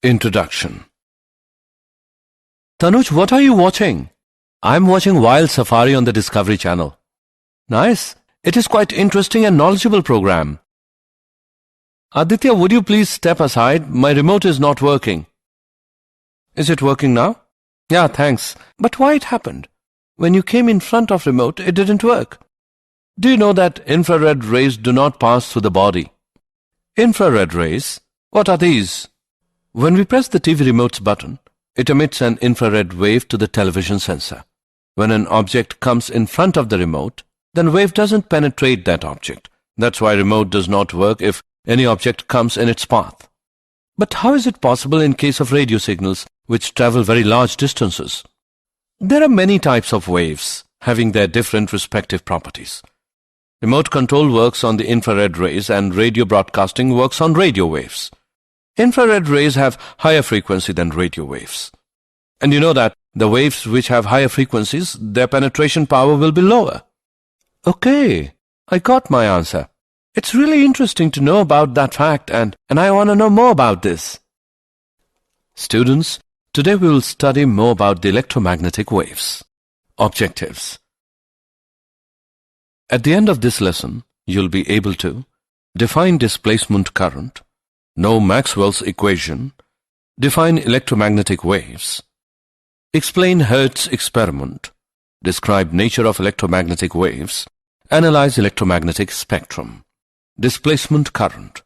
Introduction. Tanuj, what are you watching? I'm watching Wild Safari on the Discovery Channel. Nice. It is quite interesting and knowledgeable program. Aditya, would you please step aside? My remote is not working. Is it working now? Yeah, thanks. But why it happened? When you came in front of remote, it didn't work. Do you know that infrared rays do not pass through the body? Infrared rays? What are these? When we press the TV remote's button, it emits an infrared wave to the television sensor. When an object comes in front of the remote, then wave doesn't penetrate that object. That's why remote does not work if any object comes in its path. But how is it possible in case of radio signals which travel very large distances? There are many types of waves having their different respective properties. Remote control works on the infrared rays and radio broadcasting works on radio waves. Infrared rays have higher frequency than radio waves. And you know that the waves which have higher frequencies, their penetration power will be lower. Okay, I got my answer. It's really interesting to know about that fact and I want to know more about this. Students, today we will study more about the electromagnetic waves. Objectives. At the end of this lesson, you'll be able to define displacement current, know Maxwell's equation, define electromagnetic waves, explain Hertz's experiment, describe nature of electromagnetic waves, analyze electromagnetic spectrum. Displacement current.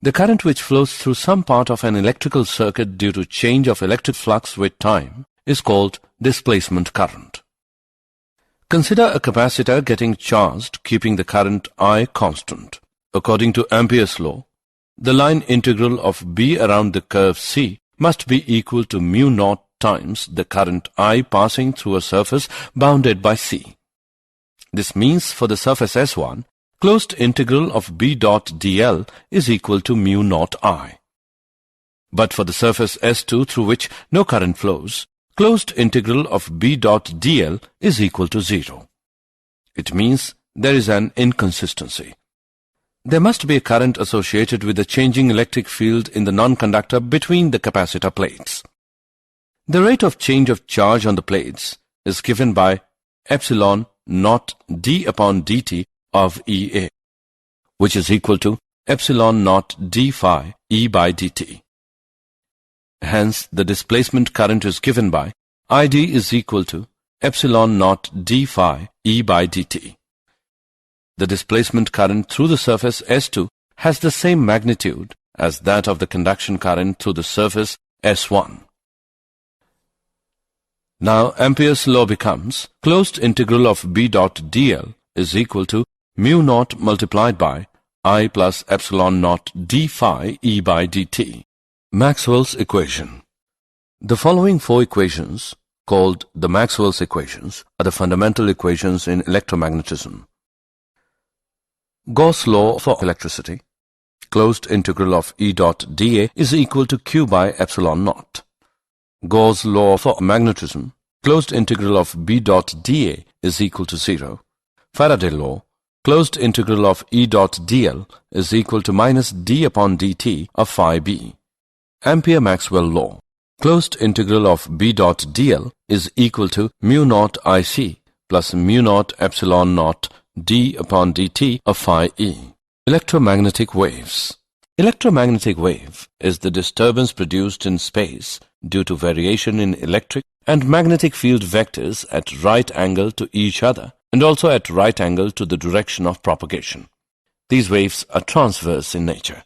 The current which flows through some part of an electrical circuit due to change of electric flux with time is called displacement current. Consider a capacitor getting charged, keeping the current I constant. According to Ampere's law, the line integral of B around the curve C must be equal to mu naught times the current I passing through a surface bounded by C. This means for the surface S1, closed integral of B dot dl is equal to mu naught I. But for the surface S2 through which no current flows, closed integral of B dot dl is equal to 0. It means there is an inconsistency. There must be a current associated with the changing electric field in the non-conductor between the capacitor plates. The rate of change of charge on the plates is given by epsilon naught d upon dt of EA, which is equal to epsilon naught d phi E by dt. Hence, the displacement current is given by ID is equal to epsilon naught d phi E by dt. The displacement current through the surface S2 has the same magnitude as that of the conduction current through the surface S1. Now, Ampere's law becomes closed integral of B dot dl is equal to mu naught multiplied by I plus epsilon naught d phi E by dt. Maxwell's equation. The following four equations, called the Maxwell's equations, are the fundamental equations in electromagnetism. Gauss' law for electricity. Closed integral of E dot dA is equal to Q by epsilon naught. Gauss' law for magnetism. Closed integral of B dot dA is equal to 0. Faraday law. Closed integral of E dot dl is equal to minus d upon dt of phi b. Ampere-Maxwell law. Closed integral of B dot dl is equal to mu naught IC plus mu naught epsilon naught d upon dt of phi e. Electromagnetic waves. Electromagnetic wave is the disturbance produced in space due to variation in electric and magnetic field vectors at right angle to each other and also at right angle to the direction of propagation. These waves are transverse in nature.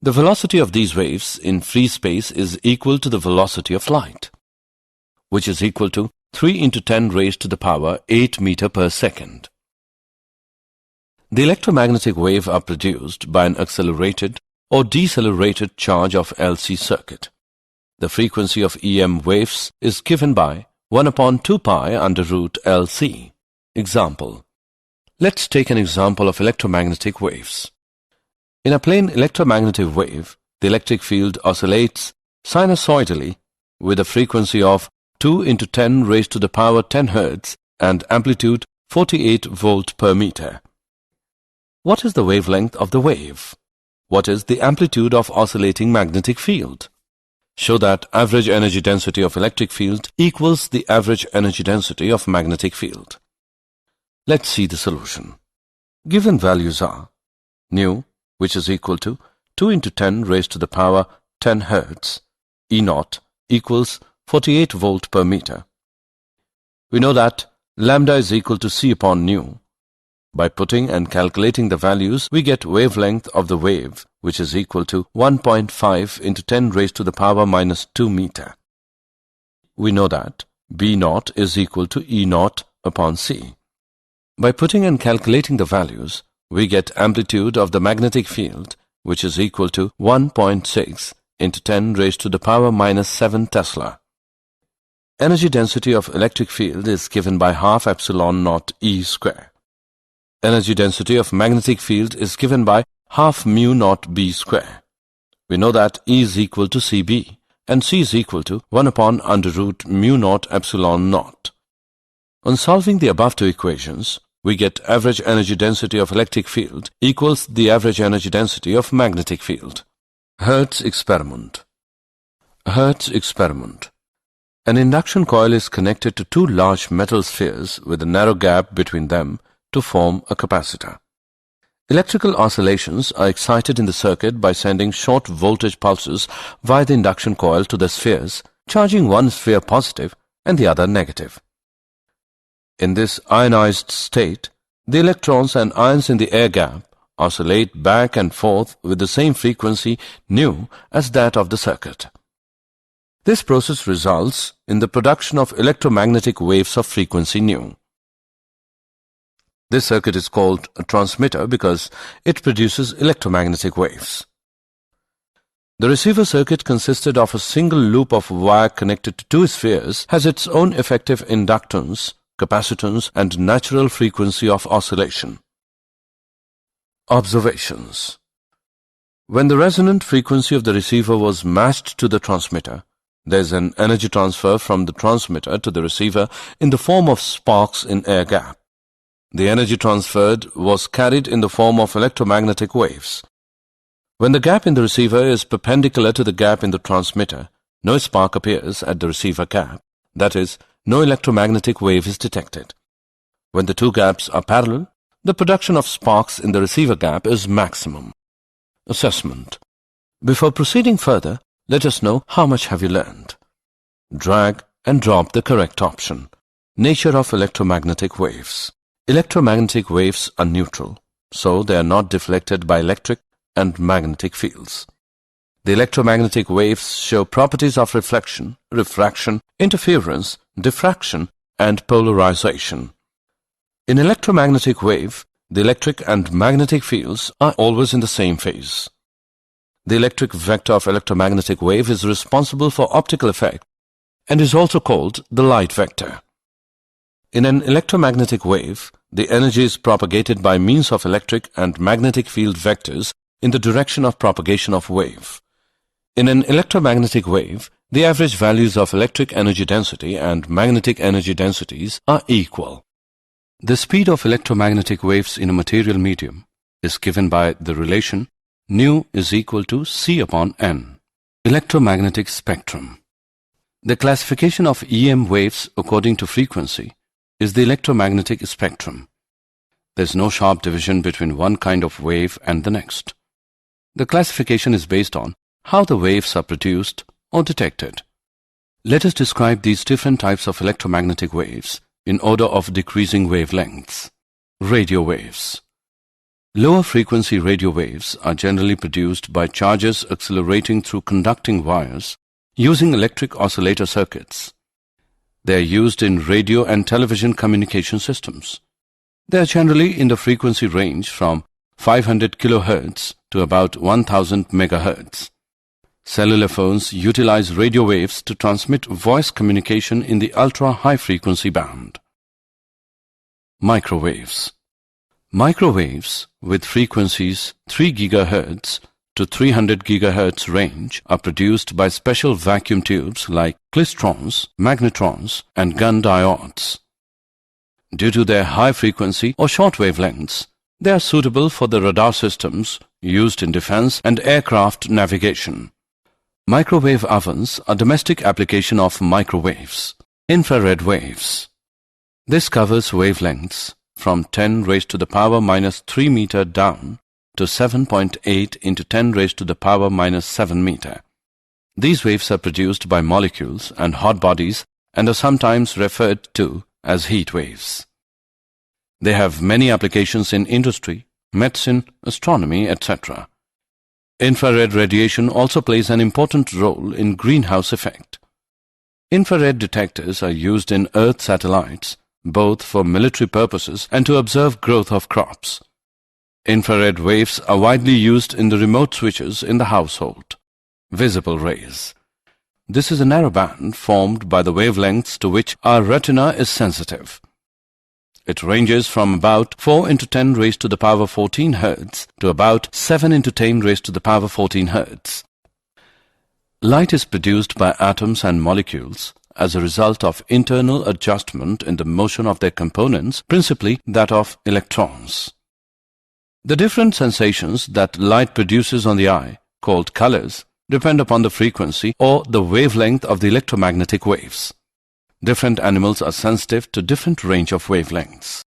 The velocity of these waves in free space is equal to the velocity of light, which is equal to 3 into 10 raised to the power 8 meter per second. The electromagnetic wave are produced by an accelerated or decelerated charge of LC circuit. The frequency of EM waves is given by 1 upon 2 pi under root LC. Example. Let's take an example of electromagnetic waves. In a plane electromagnetic wave, the electric field oscillates sinusoidally with a frequency of 2 into 10 raised to the power 10 Hz and amplitude 48 volt per meter. What is the wavelength of the wave? What is the amplitude of oscillating magnetic field? show that average energy density of electric field equals the average energy density of magnetic field. Let's see the solution. Given values are nu, which is equal to 2 into 10 raised to the power 10 Hertz, E0 equals 48 volt per meter. We know that lambda is equal to C upon nu. By putting and calculating the values, we get wavelength of the wave, which is equal to 1.5 into 10 raised to the power minus 2 meter. We know that B0 is equal to E0 upon C. By putting and calculating the values, we get amplitude of the magnetic field, which is equal to 1.6 into 10 raised to the power minus 7 Tesla. Energy density of electric field is given by half epsilon naught E square. Energy density of magnetic field is given by half mu naught B square. We know that E is equal to CB and C is equal to 1 upon under root mu naught epsilon naught. On solving the above two equations, we get average energy density of electric field equals the average energy density of magnetic field. Hertz experiment. Hertz experiment. An induction coil is connected to two large metal spheres with a narrow gap between them to form a capacitor. Electrical oscillations are excited in the circuit by sending short voltage pulses via the induction coil to the spheres, charging one sphere positive and the other negative. In this ionized state, the electrons and ions in the air gap oscillate back and forth with the same frequency nu as that of the circuit. This process results in the production of electromagnetic waves of frequency nu. This circuit is called a transmitter because it produces electromagnetic waves. The receiver circuit consisted of a single loop of wire connected to two spheres, has its own effective inductance, capacitance and natural frequency of oscillation. Observations. When the resonant frequency of the receiver was matched to the transmitter, there is an energy transfer from the transmitter to the receiver in the form of sparks in air gap. The energy transferred was carried in the form of electromagnetic waves. When the gap in the receiver is perpendicular to the gap in the transmitter, no spark appears at the receiver gap. That is, no electromagnetic wave is detected. When the two gaps are parallel, the production of sparks in the receiver gap is maximum. Assessment. Before proceeding further, let us know how much have you learned. Drag and drop the correct option. Nature of electromagnetic waves. Electromagnetic waves are neutral, so they are not deflected by electric and magnetic fields. The electromagnetic waves show properties of reflection, refraction, interference, diffraction, and polarization. In electromagnetic wave, the electric and magnetic fields are always in the same phase. The electric vector of electromagnetic wave is responsible for optical effect and is also called the light vector. In an electromagnetic wave, the energy is propagated by means of electric and magnetic field vectors in the direction of propagation of wave. In an electromagnetic wave, the average values of electric energy density and magnetic energy densities are equal. The speed of electromagnetic waves in a material medium is given by the relation nu is equal to C upon N. Electromagnetic spectrum. The classification of EM waves according to frequency is the electromagnetic spectrum. There is no sharp division between one kind of wave and the next. The classification is based on how the waves are produced or detected. Let us describe these different types of electromagnetic waves in order of decreasing wavelengths. Radio waves. Lower frequency radio waves are generally produced by charges accelerating through conducting wires using electric oscillator circuits. They are used in radio and television communication systems. They are generally in the frequency range from 500 kHz to about 1000 MHz. Cellular phones utilize radio waves to transmit voice communication in the ultra-high frequency band. Microwaves. Microwaves with frequencies 3 GHz to 300 GHz range are produced by special vacuum tubes like klystrons, magnetrons, and gun diodes. Due to their high frequency or short wavelengths, they are suitable for the radar systems used in defense and aircraft navigation. Microwave ovens are domestic application of microwaves. Infrared waves. This covers wavelengths from 10 raised to the power minus 3 meter down to 7.8 into 10 raised to the power minus 7 meter. These waves are produced by molecules and hot bodies and are sometimes referred to as heat waves. They have many applications in industry, medicine, astronomy, etc. Infrared radiation also plays an important role in greenhouse effect. Infrared detectors are used in Earth satellites, both for military purposes and to observe growth of crops. Infrared waves are widely used in the remote switches in the household. Visible rays. This is a narrow band formed by the wavelengths to which our retina is sensitive. It ranges from about 4 into 10 raised to the power 14 Hz to about 7 into 10 raised to the power 14 Hz. Light is produced by atoms and molecules as a result of internal adjustment in the motion of their components, principally that of electrons. The different sensations that light produces on the eye, called colors, depend upon the frequency or the wavelength of the electromagnetic waves. Different animals are sensitive to different range of wavelengths.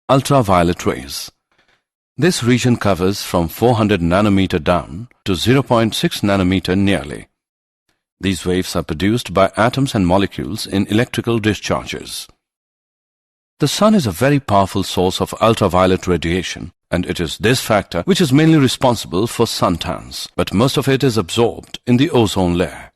Ultraviolet rays. This region covers from 400 nanometer down to 0.6 nanometer nearly. These waves are produced by atoms and molecules in electrical discharges. The sun is a very powerful source of ultraviolet radiation, and it is this factor which is mainly responsible for suntans, but most of it is absorbed in the ozone layer.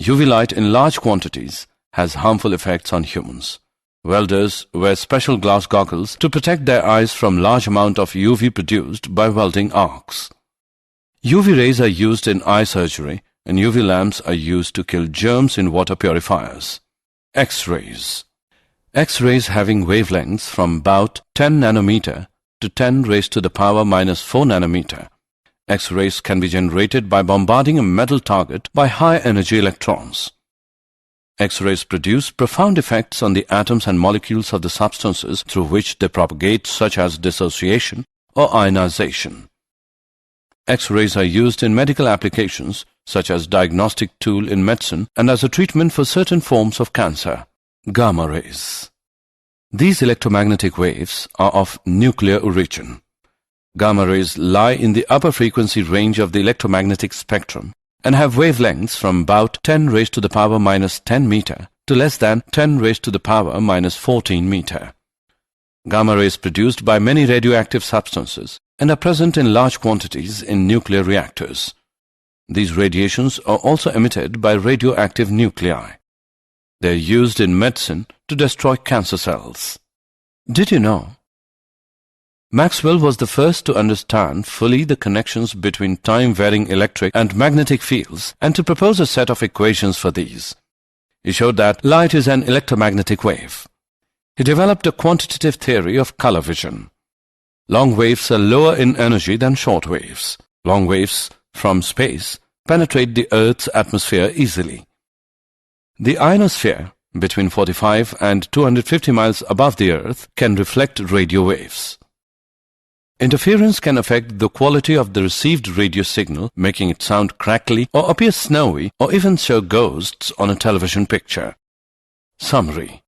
UV light in large quantities has harmful effects on humans. Welders wear special glass goggles to protect their eyes from large amount of UV produced by welding arcs. UV rays are used in eye surgery, and UV lamps are used to kill germs in water purifiers. X-rays. X-rays having wavelengths from about 10 nanometer to 10 raised to the power minus 4 nanometer. X-rays can be generated by bombarding a metal target by high-energy electrons. X-rays produce profound effects on the atoms and molecules of the substances through which they propagate, such as dissociation or ionization. X-rays are used in medical applications, such as diagnostic tool in medicine and as a treatment for certain forms of cancer. Gamma rays. These electromagnetic waves are of nuclear origin. Gamma rays lie in the upper frequency range of the electromagnetic spectrum and have wavelengths from about 10 raised to the power minus 10 meter to less than 10 raised to the power minus 14 meter. Gamma rays produced by many radioactive substances and are present in large quantities in nuclear reactors. These radiations are also emitted by radioactive nuclei. They are used in medicine to destroy cancer cells. Did you know? Maxwell was the first to understand fully the connections between time-varying electric and magnetic fields and to propose a set of equations for these. He showed that light is an electromagnetic wave. He developed a quantitative theory of color vision. Long waves are lower in energy than short waves. Long waves from space penetrate the Earth's atmosphere easily. The ionosphere, between 45 and 250 miles above the Earth, can reflect radio waves. Interference can affect the quality of the received radio signal, making it sound crackly or appear snowy or even show ghosts on a television picture. Summary.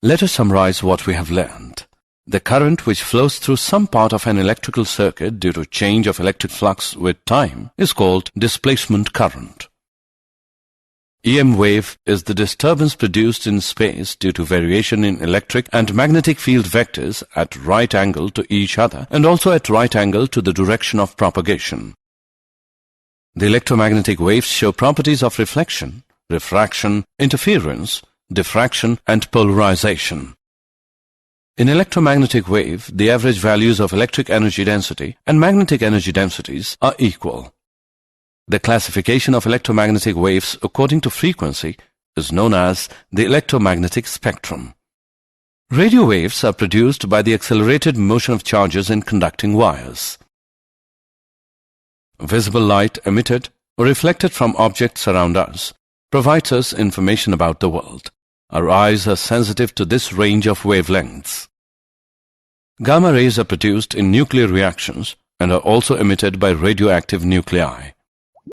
Let us summarize what we have learned. The current which flows through some part of an electrical circuit due to change of electric flux with time is called displacement current. EM wave is the disturbance produced in space due to variation in electric and magnetic field vectors at right angle to each other and also at right angle to the direction of propagation. The electromagnetic waves show properties of reflection, refraction, interference, diffraction and polarization. In electromagnetic wave, the average values of electric energy density and magnetic energy densities are equal. The classification of electromagnetic waves according to frequency is known as the electromagnetic spectrum. Radio waves are produced by the accelerated motion of charges in conducting wires. Visible light emitted or reflected from objects around us provides us information about the world. Our eyes are sensitive to this range of wavelengths. Gamma rays are produced in nuclear reactions and are also emitted by radioactive nuclei.